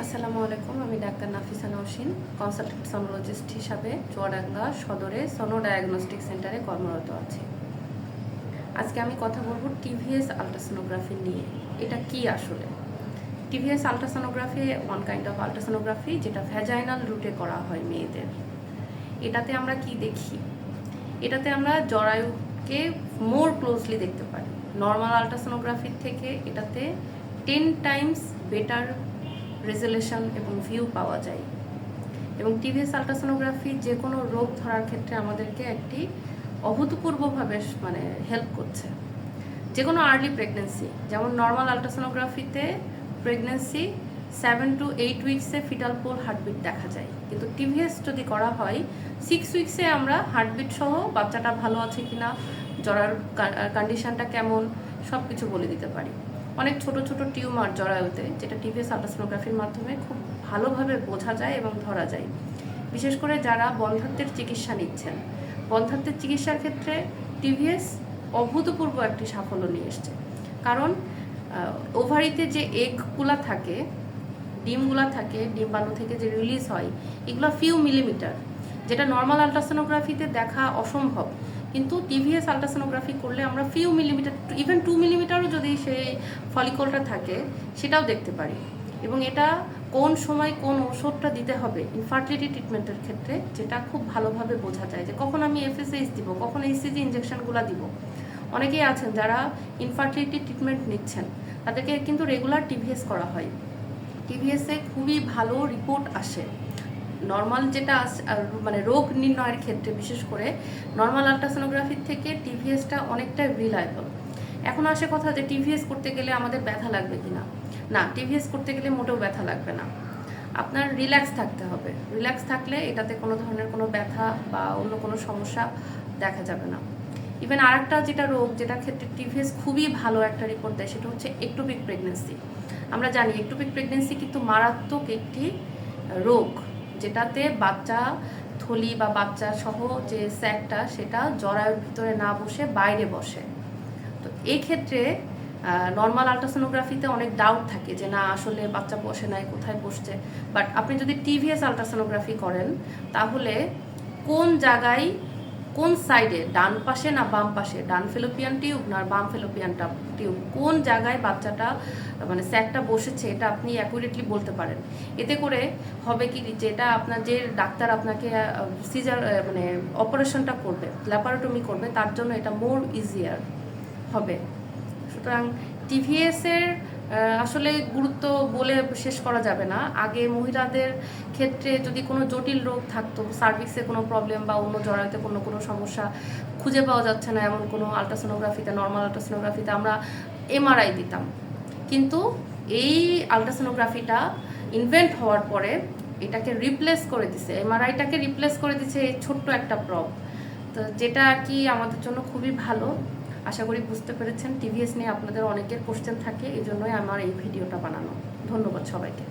আসসালামু আলাইকুম। আমি doctor Nafisa Nowshin, consultant sonologist হিসাবে চুয়াডাঙ্গা সদরে সোনো ডায়াগনস্টিক সেন্টারে কর্মরত আছি। আজকে আমি কথা বলবো টিভিএস আল্ট্রাসোনোগ্রাফি নিয়ে। এটা কি আসলে? TVS ultrasonography one kind of ultrasonography, যেটা ভ্যাজাইনাল রুটে করা হয় মেয়েদের। এটাতে আমরা কি দেখি? এটাতে আমরা জরায়ুকে মোর ক্লোজলি দেখতে পারি। নর্মাল আল্ট্রাসোনোগ্রাফির থেকে এটাতে 10 টাইমস বেটার রেজোলিউশন এবং ভিউ পাওয়া যায়। এবং টিভিএস আল্ট্রাসোনোগ্রাফি যে কোনো রোগ ধরার ক্ষেত্রে আমাদেরকে একটি অভূতপূর্বভাবে হেল্প করছে। যে কোনো আর্লি প্রেগনেন্সি, যেমন নর্মাল আল্ট্রাসোনোগ্রাফিতে প্রেগনেন্সি 7 to 8 উইক্সে ফিটাল পোল হার্টবিট দেখা যায়, কিন্তু টিভিএস যদি করা হয় 6 উইক্সে আমরা হার্টবিট সহ বাচ্চাটা ভালো আছে কিনা, জরার কন্ডিশনটা কেমন, সব কিছু বলে দিতে পারি। অনেক ছোট ছোট টিউমার জরায়ুতে, যেটা টিভিএস আল্ট্রাসোনোগ্রাফির মাধ্যমে খুব ভালোভাবে বোঝা যায় এবং ধরা যায়। বিশেষ করে যারা বন্ধ্যাত্বের চিকিৎসা নিচ্ছেন, বন্ধ্যাত্বের চিকিৎসার ক্ষেত্রে টিভিএস অভূতপূর্ব একটি সাফল্য নিয়ে এসছে। কারণ ওভারিতে যে এগগুলা থাকে, ডিমগুলা থাকে, ডিম্বাণু থেকে যে রিলিজ হয়, এগুলো ফিউ মিলিমিটার, যেটা নর্মাল আল্ট্রাসোনোগ্রাফিতে দেখা অসম্ভব। কিন্তু টিভিএস আল্ট্রাসোনোগ্রাফি করলে আমরা ফিউ মিলিমিটার, ইভেন 2 মিলিমিটারও যদি সেই ফলিকলটা থাকে সেটাও দেখতে পারি। এবং এটা কোন সময় কোন ওষুধটা দিতে হবে ইনফার্টিলিটি ট্রিটমেন্টের ক্ষেত্রে, যেটা খুব ভালোভাবে বোঝা যায় যে কখন আমি এফএসএইচ দিব, কখন এইচসিজি ইনজেকশনগুলো দিব। অনেকেই আছেন যারা ইনফার্টিলিটি ট্রিটমেন্ট নিচ্ছেন, তাদেরকে কিন্তু রেগুলার টিভিএস করা হয়। টিভিএসে খুবই ভালো রিপোর্ট আসে। নর্মাল যেটা রোগ নির্ণয়ের ক্ষেত্রে বিশেষ করে নর্মাল আল্ট্রাসোনোগ্রাফির থেকে টিভিএসটা অনেকটাই রিলায়েবল। এখন আসে কথা যে টিভিএস করতে গেলে আমাদের ব্যথা লাগবে কিনা। না, টিভিএস করতে গেলে মোটেও ব্যথা লাগবে না। আপনার রিল্যাক্স থাকতে হবে। রিল্যাক্স থাকলে এটাতে কোনো ধরনের কোনো ব্যথা বা অন্য কোনো সমস্যা দেখা যাবে না। ইভেন আরেকটা যেটা রোগ, যেটার ক্ষেত্রে টিভিএস খুবই ভালো একটা রিপোর্ট দেয়, সেটা হচ্ছে একটোপিক প্রেগনেন্সি। আমরা জানি একটোপিক প্রেগনেন্সি কিন্তু মারাত্মক একটি রোগ, যেটাতে বাচ্চা থলি বা বাচ্চা সহ যে স্যাকটা, সেটা জরায়ুর ভিতরে না বসে বাইরে বসে। তো এই ক্ষেত্রে নর্মাল আল্ট্রাসোনোগ্রাফিতে অনেক ডাউট থাকে যে না, আসলে বাচ্চা বসে নাই, কোথায় বসছে। বাট আপনি যদি টিভিএস আল্ট্রাসোনোগ্রাফি করেন, তাহলে কোন জায়গায়, কোন সাইডে, ডান পাশে না বাম পাশে, ডান ফেলোপিয়ান টিউব না বাম ফেলোপিয়ান টিউব, কোন জায়গায় বাচ্চাটা স্যাকটা বসেছে, এটা আপনি অ্যাকুরেটলি বলতে পারেন। এতে করে হবে কি, যেটা আপনার যে ডাক্তার আপনাকে সিজার অপারেশনটা করবে, ল্যাপারোটমি করবে, তার জন্য এটা মোর ইজিয়ার হবে। সুতরাং টিভিএসের আসলে গুরুত্ব বলে শেষ করা যাবে না। আগে মহিলাদের ক্ষেত্রে যদি কোনো জটিল রোগ থাকতো, সার্ভিক্সে কোনো প্রবলেম বা অন্য জরায়ুতে কোনো সমস্যা খুঁজে পাওয়া যাচ্ছে না, এমন কোনো আল্ট্রাসোনোগ্রাফিতে, নর্মাল আল্ট্রাসোনোগ্রাফিতে আমরা এমআরআই দিতাম। কিন্তু এই আল্ট্রাসোনোগ্রাফিটা ইনভেন্ট হওয়ার পরে এটাকে রিপ্লেস করে দিছে, এমআরআইটাকে রিপ্লেস করে দিছে এই ছোট্ট একটা প্রব। তো যেটা আর কি আমাদের জন্য খুবই ভালো। আশা করি বুঝতে পেরেছেন। টিভিএস নিয়ে আপনাদের অনেকের কোশ্চেন থাকে, এই জন্যই আমার এই ভিডিওটা বানানো। ধন্যবাদ সবাইকে।